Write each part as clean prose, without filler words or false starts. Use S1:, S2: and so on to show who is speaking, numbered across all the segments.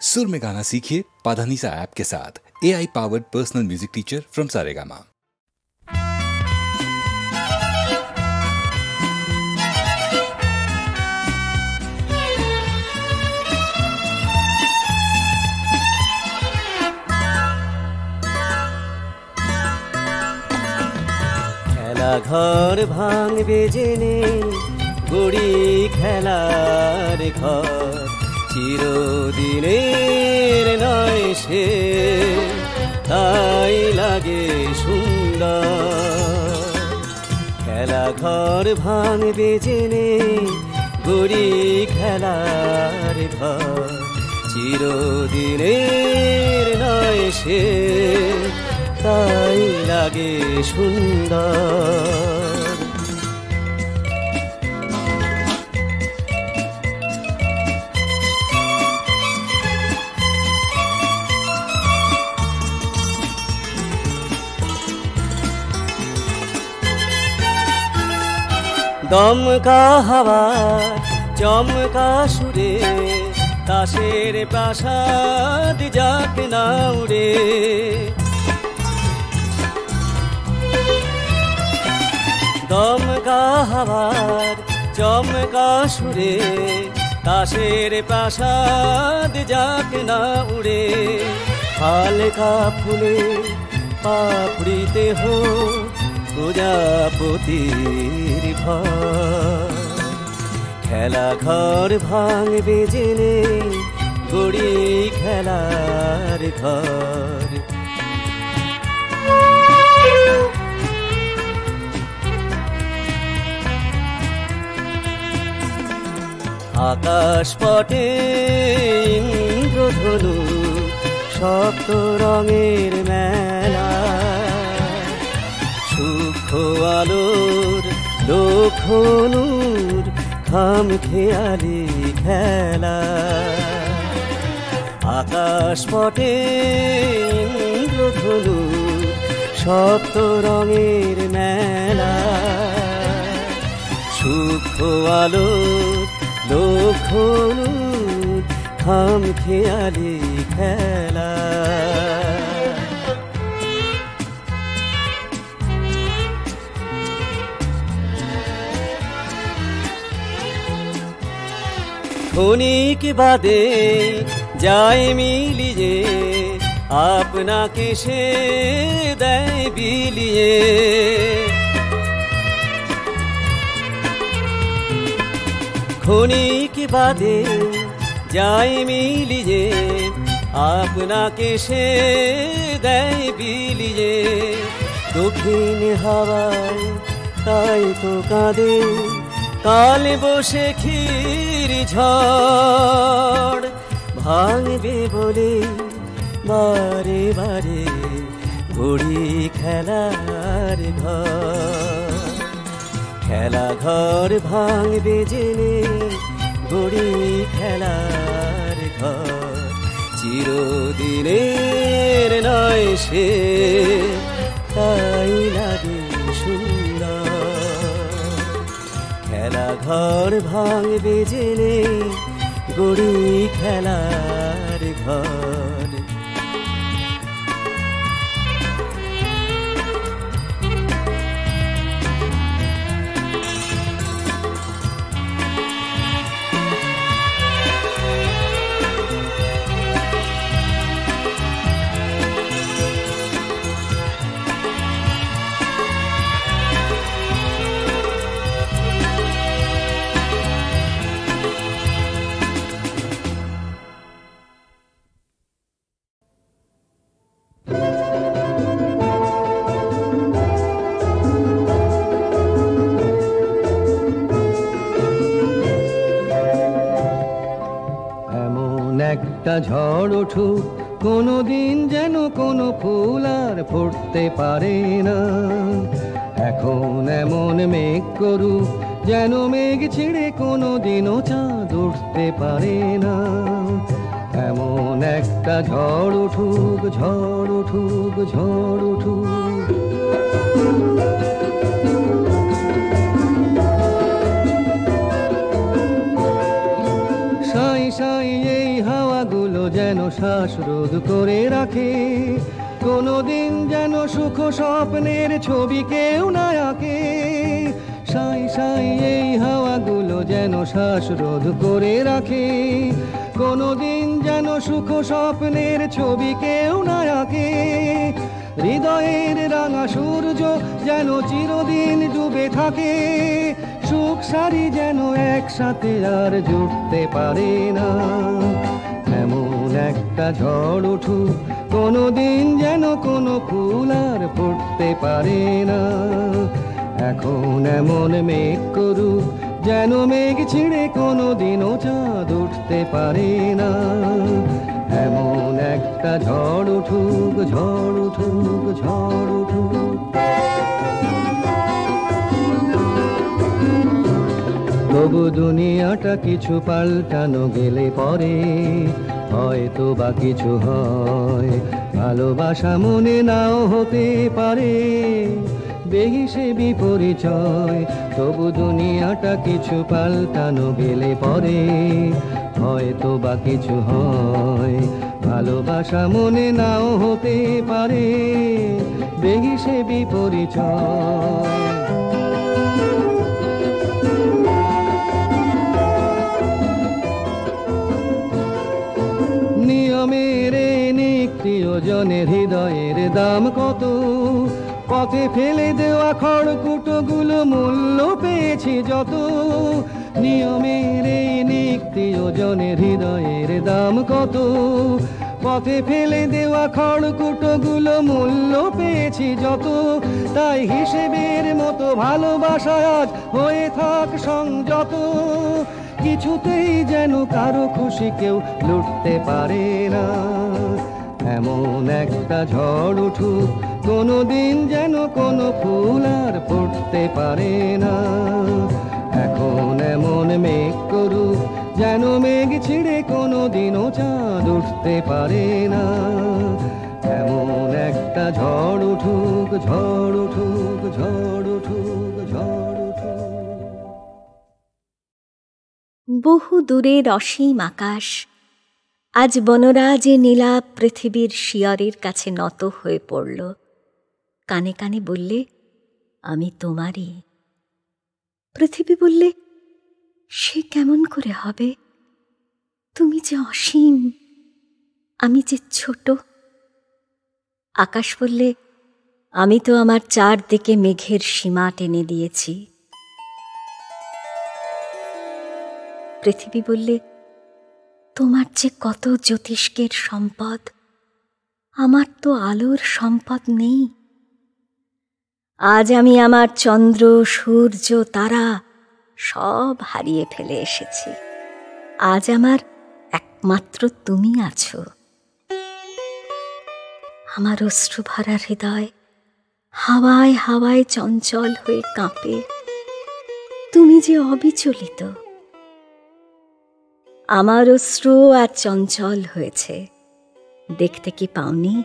S1: सुर में गाना सीखिए पाधानीसा ऐप के साथ। AI powered personal music teacher from Saregama.
S2: খেলা ঘর ভাঙবে জেনে গড়ি খেলার ঘর চিরদিনের নয় সে তাই লাগে সুন্দর। খেলা ঘর ভাঙবে জেনে গড়ি খেলার ঘর চিরদিনের নয় সে তাই লাগে সুন্দর। দমকা হাওয়া চমকা সুরে তাসের প্রাসাদ যাক না উড়ে। দমকা হাওয়ার চমকা সুরে তাসের প্রাসাদ যাক না উড়ে। হালকা ফুলে পাপড়িতে হোক প্রজাপতির ভর। খেলা ঘর ভাঙবে জেনে গড়ি খেলার ঘর। আকাশ পটে ইন্দ্রধনু সপ্ত রঙের মেলা। সূক্ষ্ম আলোর লক্ষণুর খাম খেয়ালি খেলা। আকাশ পটে ইন্দ্রধনু সপ্ত রঙের মেলা। সূক্ষ্ম আলোর লক্ষণুর খাম খেয়ালি খেলা। ক্ষণিক বাদে যায় মিলিয়ে আপনাকে সে দেয় বিলিয়ে। ক্ষণিক বাদে যায় মিলিয়ে আপনাকে সে দেয় বিলিয়ে। দক্ষিণ হাওয়ায় তাই তো কাঁদে কাল বসে ক্ষীর ঝড়। ভাঙবে বলে বারে বারে গড়ি খেলার ঘর। খেলা ঘর ভাঙবে জেনে গড়ি খেলার ঘর চিরদিনের নয় সে তাই লাগে সুন্দর। খেলা ঘর ভাঙবে জেনে গড়ি খেলার ঘর।
S3: একটা ঝড় উঠুক কোনোদিন যেন কোনো ফুল আর ফুটতে পারে না। এখন এমন মেঘ করুক যেন মেঘ ছিঁড়ে কোনোদিনও চাঁদ উঠতে পারে না। এমন একটা ঝড় উঠুক, ঝড় উঠুক, ঝড় উঠুক। সাই সাই এই হাওয়াগুলো হাওয়াগুলো যেন শ্বাসরোধ করে রাখে, কোনোদিন যেন সুখ স্বপ্নের ছবি কেউ না আঁকে। সাই সাই এই হাওয়াগুলো যেন শ্বাসরোধ করে রাখে, কোনোদিন যেন সুখ স্বপ্নের ছবি কেউ না আঁকে। হৃদয়ের রাঙা সূর্য যেন চিরদিন ডুবে থাকে, সুখ সারি যেন একসাথে আর জুটতে পারে না। এমন একটা ঝড় উঠুক কোনোদিন যেন কোনো ফুল আর ফুটতে পারে না। এখন এমন মেঘ করুক যেন মেঘ ছিঁড়ে কোনোদিনও চাঁদ উঠতে পারে না। এমন একটা ঝড় উঠুক, ঝড় উঠুক, ঝড় উঠুক। তবু দুনিয়াটা কিছু পাল্টানো গেলে পরে হয়তো বা কিছু হয়, ভালোবাসা মনে নাও হতে পারে বেহিসে বিপরিচয়। তবু দুনিয়াটা কিছু পাল্টানো গেলে পরে হয়তো বা কিছু হয়, ভালোবাসা মনে নাও হতে পারে বেহিসে বিপরিচয়। নিয়মের নিত্যজনের হৃদয়ের দাম কত, পথে ফেলে দেওয়া খড়কুটোগুলো মূল্য পেয়েছি যত। নিয়মের নিত্যজনের হৃদয়ের দাম কত, পথে ফেলে দেওয়া খড়কুটোগুলো মূল্য পেয়েছি যত। তাই হিসেবের মতো ভালোবাসা আজ হয়ে থাক সংযত, কিছুতেই যেন কারো খুশি কেউ লুটতে পারে না। এমন একটা ঝড় উঠুক কোনোদিন যেন কোনো ফুল আর ফুটতে পারে না। এখন এমন মেঘ করুক যেন মেঘ ছিঁড়ে কোনোদিনও চাঁদ উঠতে পারে না। এমন একটা ঝড় উঠুক, ঝড় উঠুক, ঝড় উঠুক, ঝড় উঠুক।
S4: বহু দূরের অসীম আকাশ আজ বনরাজে নীলাভ পৃথিবীর শিয়রের কাছে নত হয়ে পড়ল। কানে কানে বললে, আমি তোমারই। পৃথিবী বললে, সে কেমন করে হবে? তুমি যে অসীম, আমি যে ছোট। আকাশ বললে, আমি তো আমার চারদিকে মেঘের সীমা টেনে দিয়েছি। পৃথিবী বললে, তোমার যে কত জ্যোতিষ্কের সম্পদ, আমার তো আলোর সম্পদ নেই। আজ আমি আমার চন্দ্র, সূর্য, তারা সব হারিয়ে ফেলে এসেছি। আজ আমার একমাত্র তুমি আছো। আমার অশ্রুভরা হৃদয় হাওয়ায় হাওয়ায় চঞ্চল হয়ে কাঁপে, তুমি যে অবিচলিত। আমার অশ্রু আজ চঞ্চল হয়েছে, দেখতে কি পাওনি?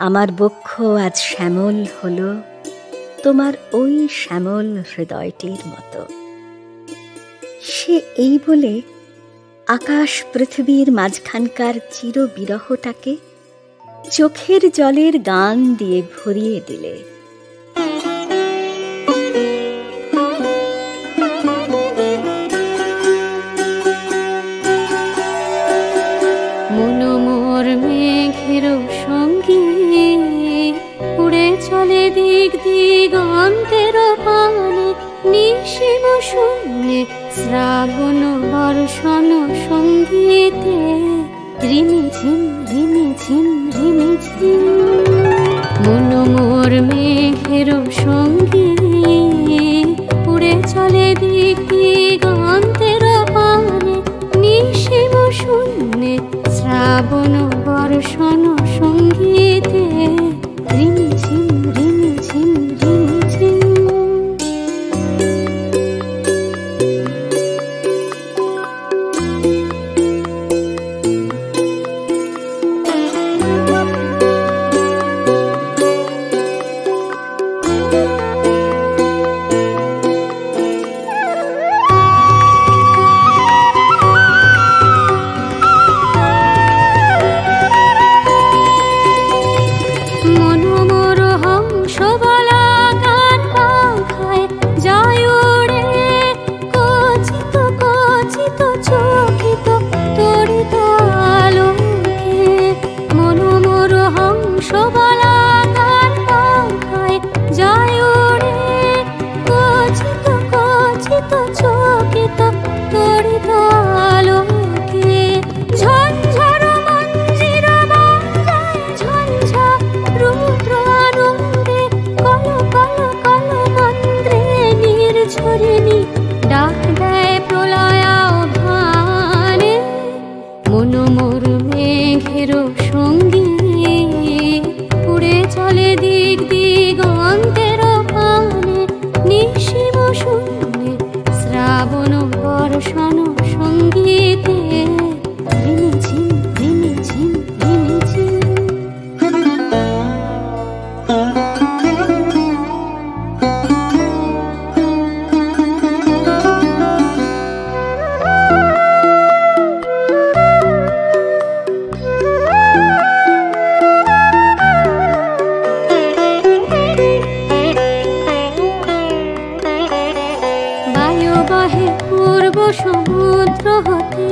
S4: আমার বক্ষ আজ শ্যামল হলো, তোমার ওই শ্যামল হৃদয়টির মতো। সে এই বলে আকাশ পৃথিবীর মাঝখানকার চির বিরহটাকে চোখের জলের গান দিয়ে ভরিয়ে দিলে।
S5: মনোমোর মেঘের সঙ্গী উড়ে চলে দিক দিগন্তের পানে, নিশিম শূন্যে শ্রাবণ বর্ষণ সঙ্গীতে রিমিঝিম রিমিঝিম রিমিঝিম। মনোমোর মেঘের সঙ্গী উড়ে চলে দিক দিগন্তের পানে, নিশিম শূন্যে শ্রাবণ বর্ষণ সঙ্গীতে রিমিঝিম রিমিঝিম রিমিঝিম। মোর মেঘেরও সঙ্গী উড়ে চলে দিক দিগন্তের পানে নিশিম শূন্যে শ্রাবণ বর্ষণ সঙ্গীতে রিমিঝিম রিমিঝিম রিমিঝিম। সমুদ্র হতে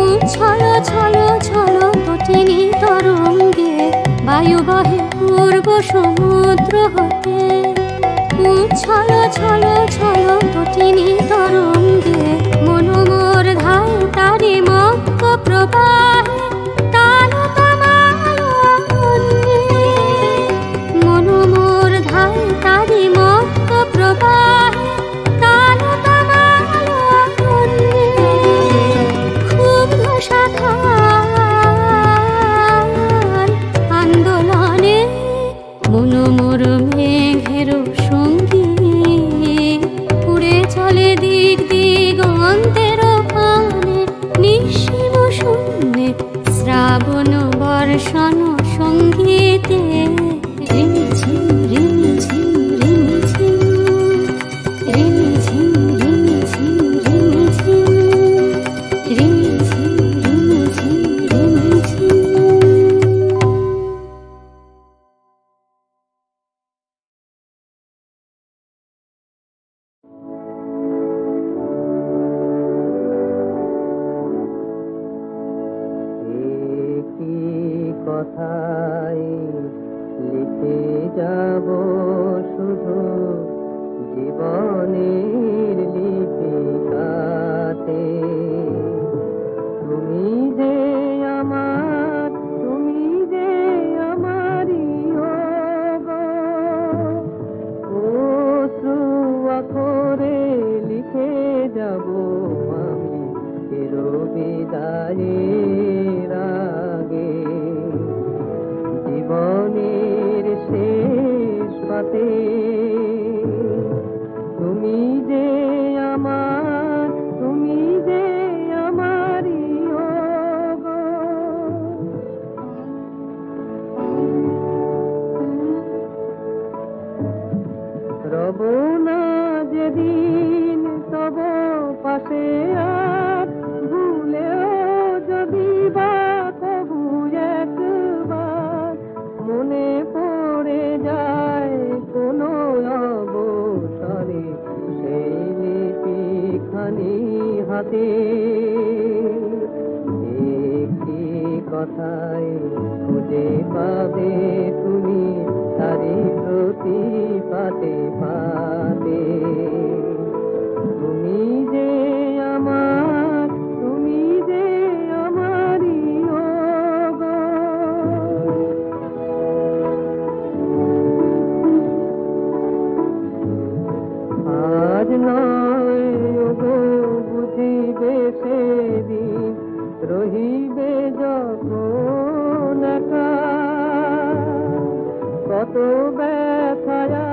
S5: উচ্ছল ছল ছল তটিনী তরঙ্গে বায়ু বহে পূর্ব সমুদ্র হতে উচ্ছল ছল ছল তটিনী তরঙ্গে মনোমোর ধায় তারি মক্ক প্রবাহে তাল তামালন্যে মনোমোর ধায় তারি মক্ক প্রবাহে তাল আন্দোলনে মনোমোর মেঘের সঙ্গী উড়ে চলে দিক দিগন্তের পানে নিশিম শূন্যে শ্রাবণ বর্ষণ সঙ্গীতে রিমিঝিম রিমিঝিম রিমিঝিম রিমিঝিম রিমিঝিম রিমিঝিম রিমিঝিম রিমিঝিম রিমিঝিম।
S3: কথাই লিখে যাব শুধু জীবনের লিপিকাতে তুমি যে আমারই অশ্রু আখরে লিখে যাব আমি চির বিদায়ের আগে জীবনের শেষ পাতে তুমি যে আমারই রব না যেদিন তব পাশে আর ভুলেও যদি বা তবু একবার মনে পড়ে যায় কোনো অবসরে সেই লিপিখানি হাতে একটি কথাই খুঁজে পাবে তুমি তারি প্রতি পাতে পাতে তুমি যে আমারই আজ নয় গো বুঝিবে সেদিন রহিবে যখন একা কত ব্যথায়া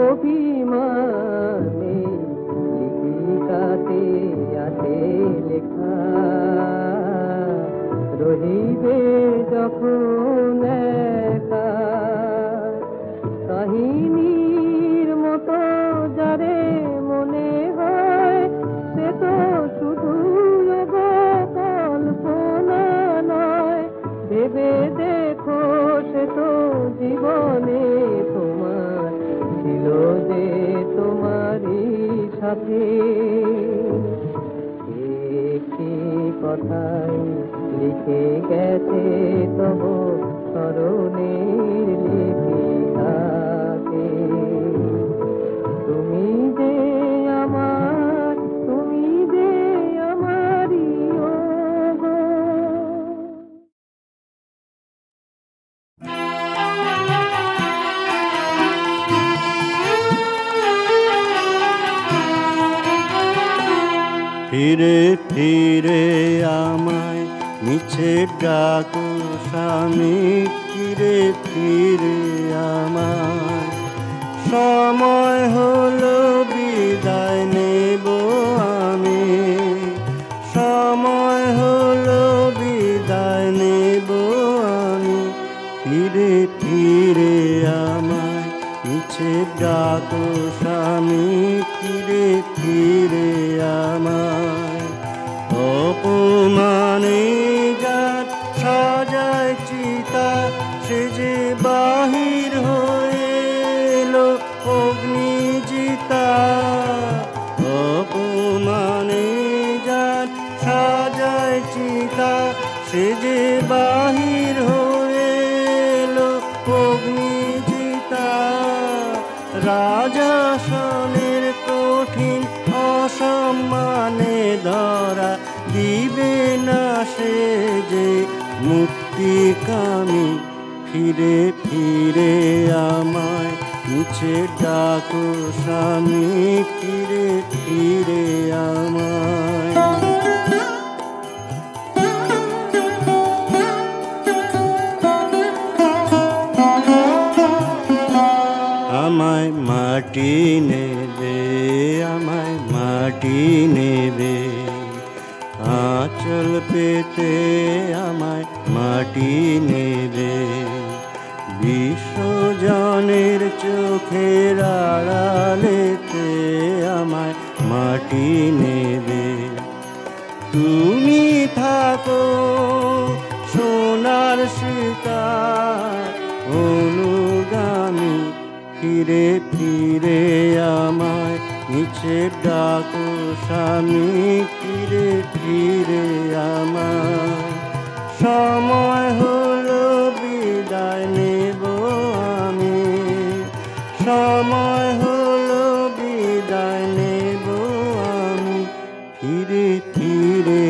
S3: অভিমানে লিপিকাতে আছে লেখা রহিবে যখন একা কাহিনীর মতো যারে মনে হয় সে তো শুধু কল্পনা নয় ভেবে দেখো সে তো জীবনে তোমার ছিল যে তোমারই সাথে একটি কথাই লিখে গেছে তব স্মরণের লিপিকাতে তুমি যে আমারই
S6: ফিরে ফিরে আমায় মিছে ডাকো স্বামী ফিরে ফিরে আমায়। সময় হলো বিদায় নেব আমি, সময় হলো বিদায় নেব আমি, ফিরে ফিরে আমায়। মিছে ডাকো স্বামী ফিরে ফিরে আমায়। অপমানে যার সাজায় চিতা, সে যে বাহির হয়ে এলো অগ্নিজিতা। অপমানে যার সাজায় চিতা, সে যে বাহির হয়ে এলো অগ্নিজিতা। রাজাসনের কঠিন অসম্মানে ধরা দিবে না সে যে মুক্তিকামী। ফিরে ফিরে আমায়, মিছে ডাকো স্বামী ফিরে ফিরে আমায়। আমায় মাটি নেবে, আমায় মাটি নেবে, আঁচল পেতে আমায় মাটি নেবে। বিশ্বজনের চোখের আড়ালেতে আমায় মাটি নেবে। তুমি থাকো সোনার শিকার অনুগামী, ফিরে ফিরে আমায়। মিছে ডাকো স্বামী ফিরে ফিরে আমায়। সময় হলো বিদায় নেব আমি, সময় হলো বিদায় নেব আমি, ফিরে ফিরে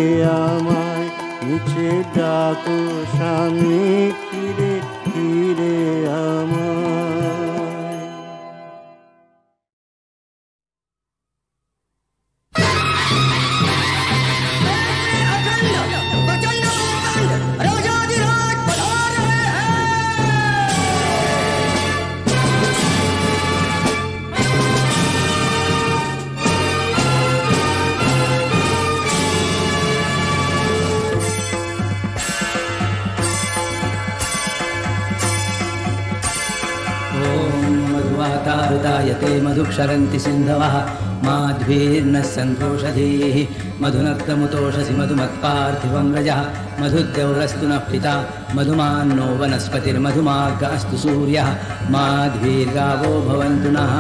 S6: আমায়। মিছে ডাকো স্বামী ফিরে ফিরে আমায়।
S7: मधुवातारुतायते मधुक्षरन्ति सिन्धवः माध्वीर्नः सन्तोषधीः मधुनक्तमुतोषसि मधुमत्पार्थिवं रजः मधुद्यौरस्तु नः पिता मधुमान्नो वनस्पतिर्मधुमार्ग अस्तु सूर्यः माध्वीर्गावो भवन्तु नः।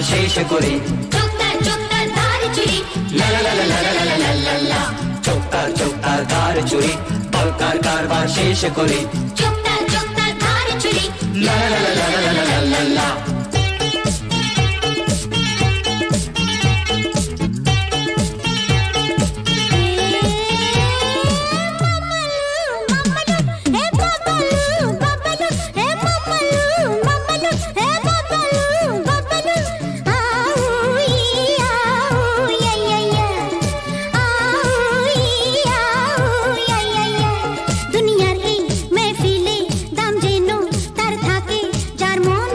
S8: শেষ করে চোখতার চোখতার ধার চুরি লা লা লা লা লা লা লা লা লা চোখতার চোখতার ধার চুরি বলকার কারবার শেষ করে চোখতার চোখতার ধার চুরি লা লা লা লা লা লা লা লা
S5: দুনিয়ার এই মেহফিলে দাম যেন তার থাকে যার মন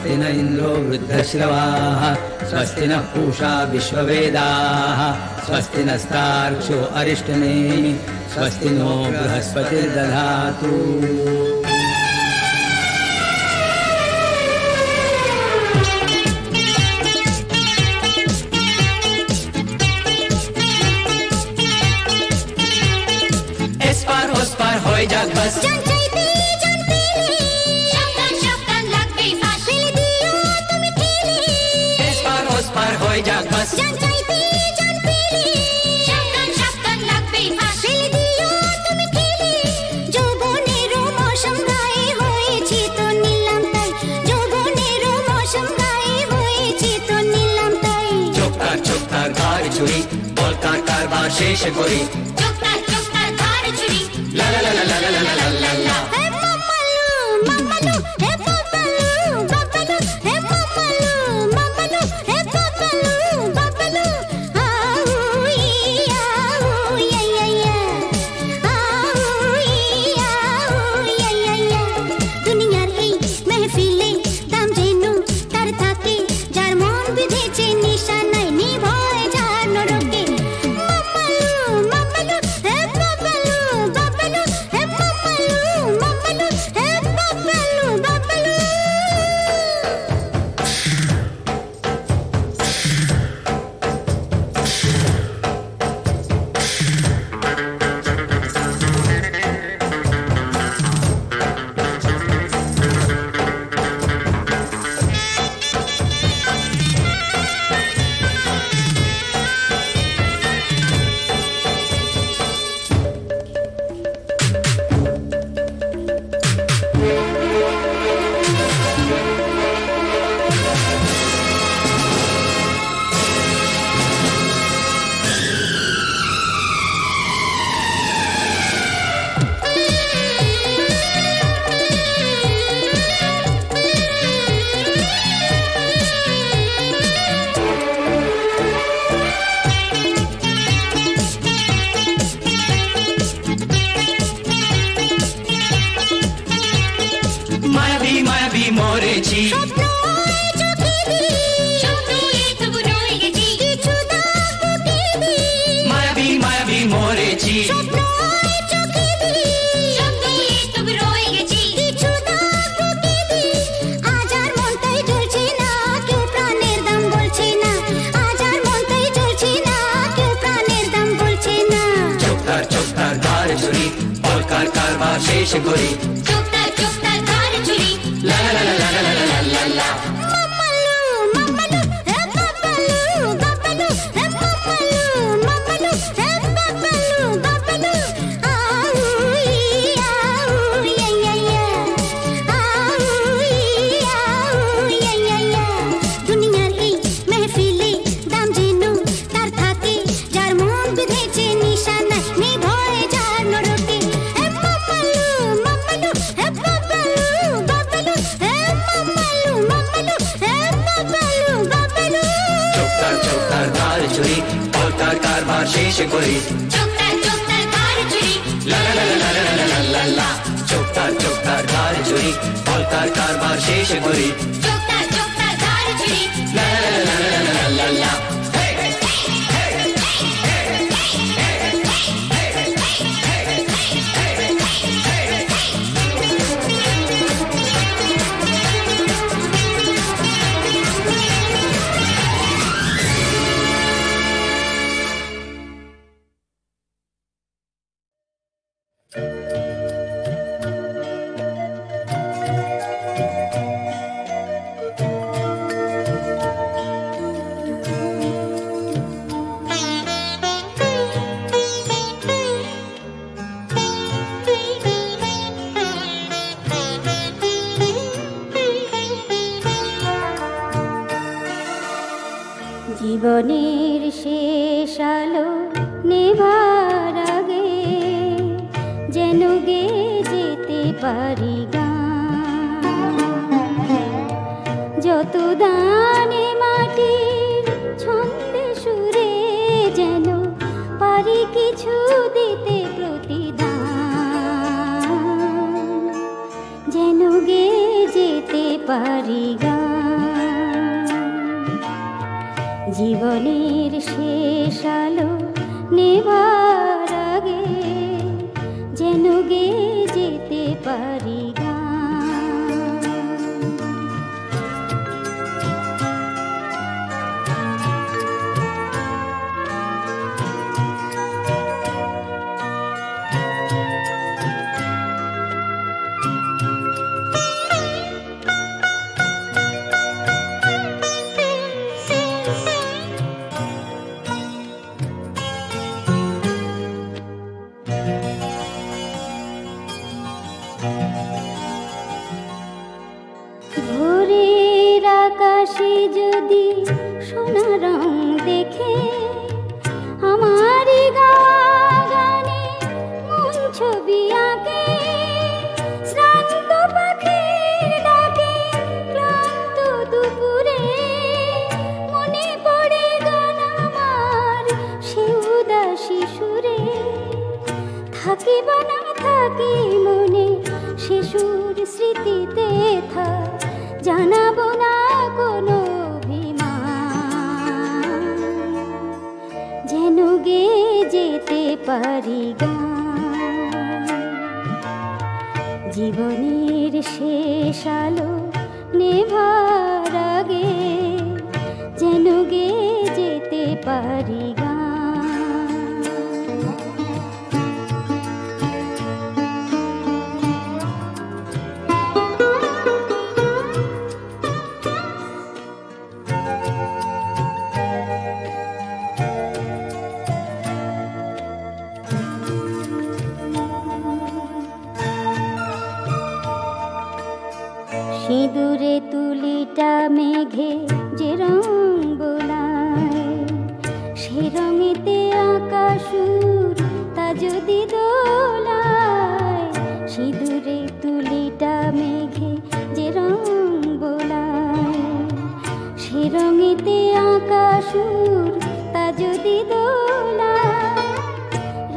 S7: स्वस्ति न इन्द्रो वृद्धश्रवाः स्वस्ति नः पूषा विश्ववेदाः स्वस्ति नस्तार्क्ष्यो अरिष्टनेमिः स्वस्ति नो बृहस्पतिर्दधातु।
S8: इस पार उस पार होई जाग बस इस पार उस पार होई जाग बस চুরি বলকার কারবার শেষ করি চুপতার চুপতার ধার চুরি লা লা লা লা লা লা লা লা লা হে মামালু মামালু হে বাবালু বাবালু হে মামালু মামালু হে বাবালু বাবালু আউ ইয়া ইয়া ইয়া আউ ইয়া ইয়া ইয়া দুনিয়ার এই মেহফিলে দাম জেনু তার থাকে যার মন বিধেছে নিশানায় নিভয় শেষ করি চুপতার চুপতার ধার চুরি লা লা লা লা লা লা লা লা মামালু মামালু হে বাবালু বাবালু হে মামালু মামালু হে বাবালু বাবালু আউ ইয়া ইয়া ইয়া আউ ইয়া ইয়া ইয়া দুনিয়ার এই মেহফিলে দাম জেনু তার থাকে যার মন বিধেছে নিশানা নিভয় যার নরকে চুরি বলকার কারবার শেষ করি চুপতার চুপতার ধার চুরি লা লা লা লা লা লা লা লা চুপতার চুপতার ধার চুরি বলকার কারবার শেষ করি চুপতার চুপতার ধার চুরি লা লা লা লা লা লা লা
S5: জীবনের শেষ আলো নেভার আগে যেন গেয়ে যেতে পারি গান, যত দানে মাটির ছন্দে সুরে যেন পারি কিছু দিতে প্রতিদান, যেন গেয়ে যেতে পারি গান। জীবনের শেষ আলো নেভার আগে যেন গেয়ে যেতে পারি ভোরের আকাশে যদি সোনা রং দেখে আমারই গাওয়া গানে মন ছবি আঁকে শ্রান্ত পাখির ডাকে ক্লান্ত দুপুরে মনে পড়ে গান আমার সে উদাসী সুরে থাকি বা না থাকি মনে সে সুর স্মৃতিতে থাক জানাবো না কোনো অভিমান যেন গেয়ে যেতে পারি গান জীবনের শেষ আলো নেভার আগে যেন গেয়ে যেতে পারি গান সিঁদুরে তুলিটা মেঘে যে রং বোলায় সে রঙেতে আকাশুর তা যদি দোলায় সিঁদুরে তুলিটা মেঘে যে রং বোলায় সে রঙেতে আকাশুর তা যদি দোলায়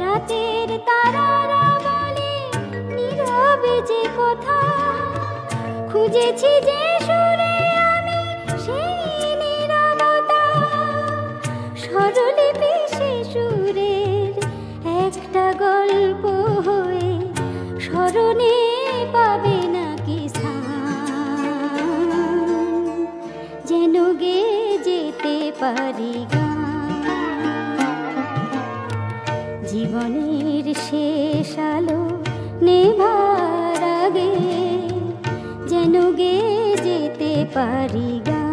S5: রাতের তারারা বলে নীরবে যে কথা খুঁজেছি যে সুরে আমি সেই নীরবতা স্বরলিপি সে সুরের একটা গল্প হয়ে স্মরণে পাবে নাকি স্থান যেন গেয়ে যেতে পারি গান জীবনের শেষ আলো নেভার আগে যেন গেয়ে যেতে পারি গান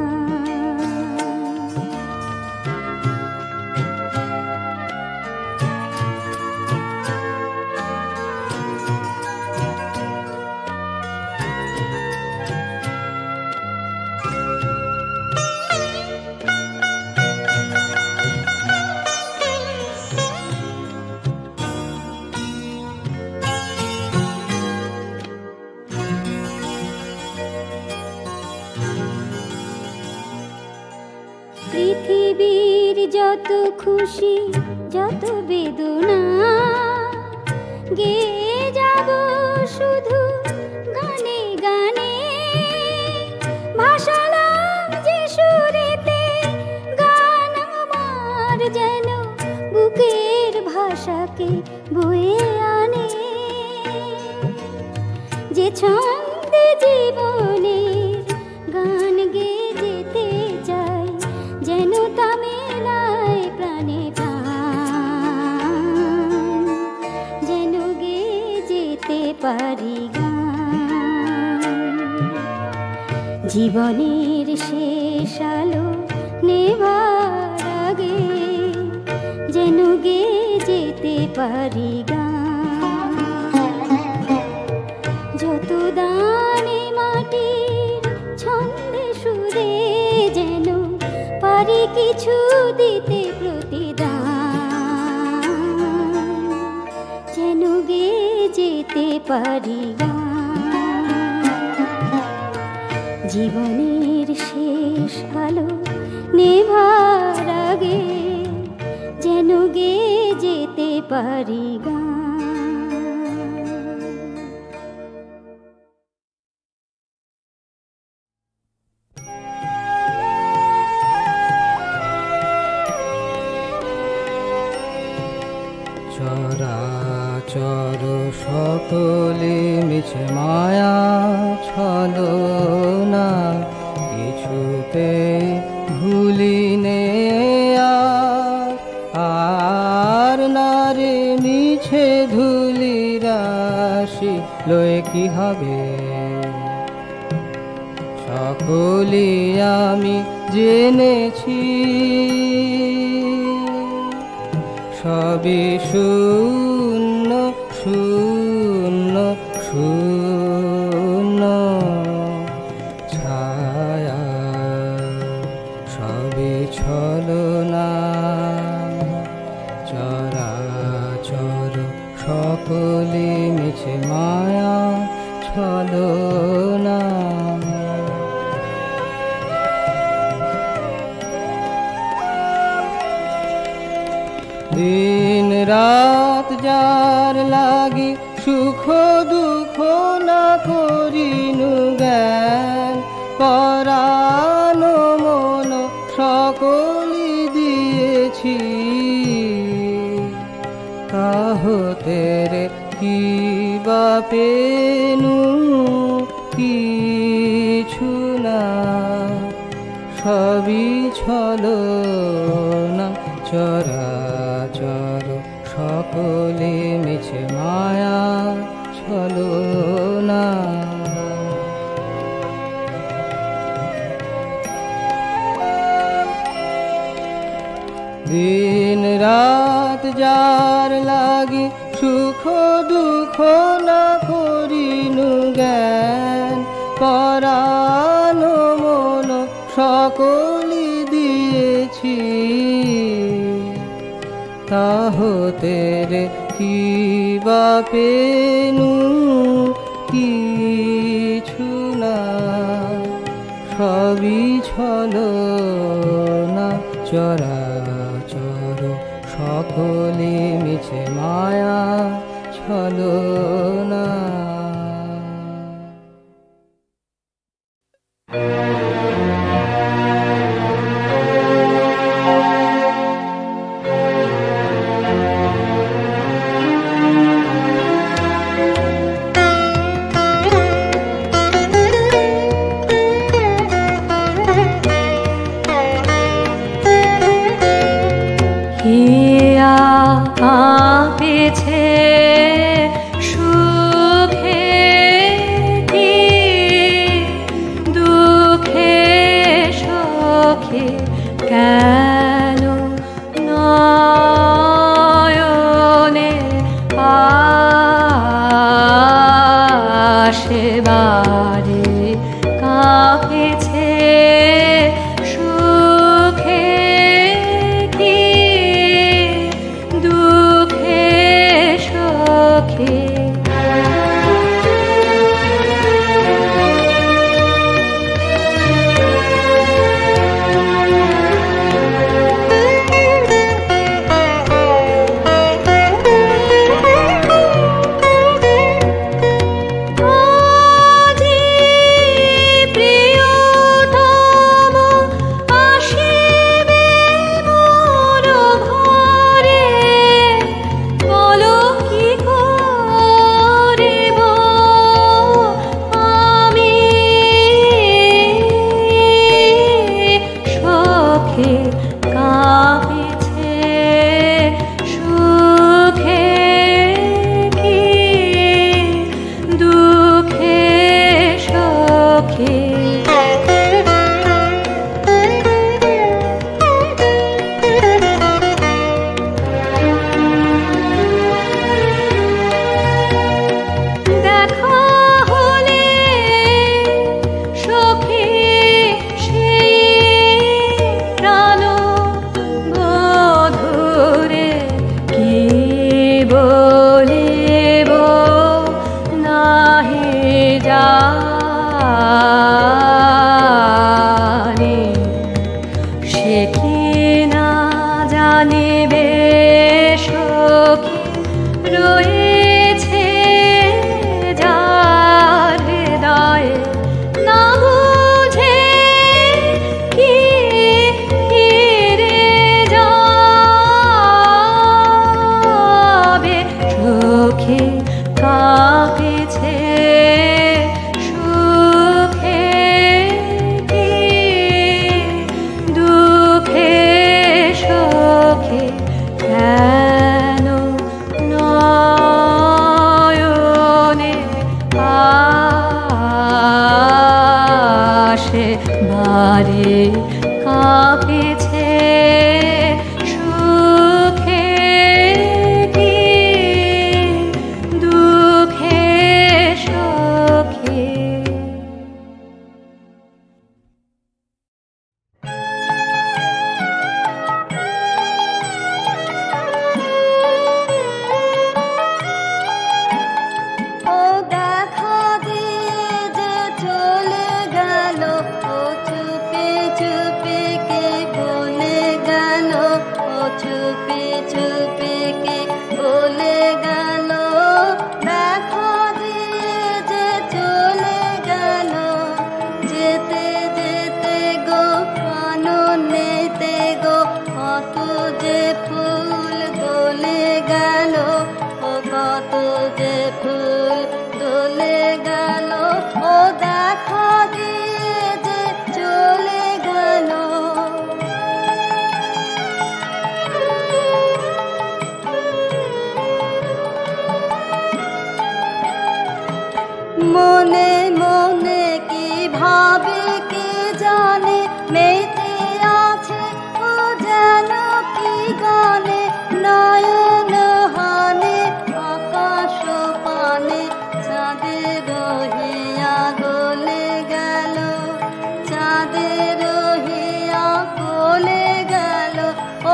S5: পৃথিবীর যত খুশি যত বেদনা গেয়ে যাব শুধু গানে গানে ভাসালাম যে সুরেতে গান আমার যেন বুকের ভাষাকে বয়ে আনে যে ছন্দে জীবনের গান গেয়ে যেতে চাই যেন তা মেলায় প্রাণে প্রাণ যেন গেয়ে যেতে পারি গান জীবনের শেষ আলো নেভার আগে যেন গেয়ে যেতে পারি গান যত দানে মাটির ছন্দে সুরে যেন পারি কিছু দিতে প্রতিদান যেন গেয়ে যেতে পারি গান জীবনের শেষ আলো নেভার আগে যেন গেয়ে যেতে পারি গান
S3: সকলে মিছে মায়া ছলনা কিছুতে ভুলিনে আর নারে মিছে ধুলি রাশি লয়ে কি হবে সকলি আমি জেনেছি সবই শূন্য শূন্য শূন্য ছায়া সবই ছলনা চরাচর সকলে মিছে মায়া ছলনা দিন রাত যার লাগি সুখ দুঃখ না করিনু জ্ঞান পরাণ মন সকলি দিয়েছি তাহতে রে কি বা পেনু কিছু না সবই ছলনা চরাচর সকলে মিছে মায়া ছলনা দিন রাত যার লাগি সুখ দুঃখ না করিনু জ্ঞান পরাণ মন সকলি দিয়েছি তাহতে রে কি বা পেনু কিছু না সবই ছলনা চরাচর সকলে মিছে মায়া ছলনা
S9: কাঁপেছে সুখে কি দুঃখে সখে কেন নয়নে আসে বারে কাঁপেছে চোখে কাঁপেছে সুখে কি দুঃখে সখে।
S5: ও দেখা দিয়ে যে চলে গেল, ও চুপি চুপি কে বলে গেল, ও চুপি চুপি কে বলে গেল। দেখা দিয়ে যে চলে গেল, যেতে যেতে গো কাননেতে গো কত যে ফুল দোলে গেল, ও কত যে ফুল দোলে গেল। ও দেখা দিয়ে যে চলে গেল। মনে মনে কি ভাবে কে জানে, মেতে আছে ও যেন কি গানে, নয়ন হানে আকাশ পানে চাঁদের হিয়া গলে গেল, চাঁদের হিয়া গলে গেল।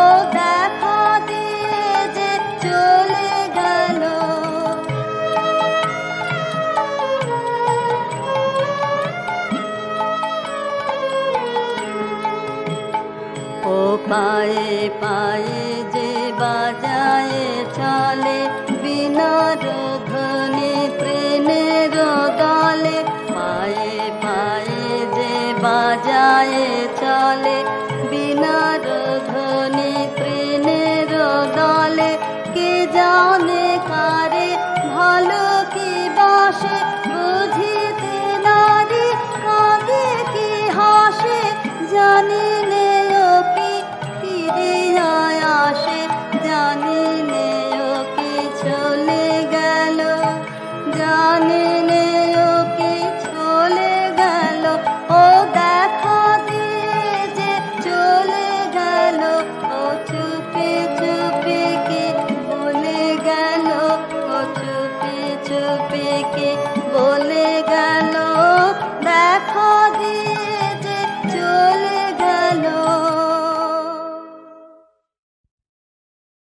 S5: ও দেখা দিয়ে যে চলে গেল। ও পায়ে পায়ে যে বাজায় চলে, বিনার ধ্বনি ট্রেনের দলে। পায়ে পায়ে যে বাজায় চলে, বিনার ধ্বনি ট্রেনের দলে। কে জানে কারে ভালো কি বাসে,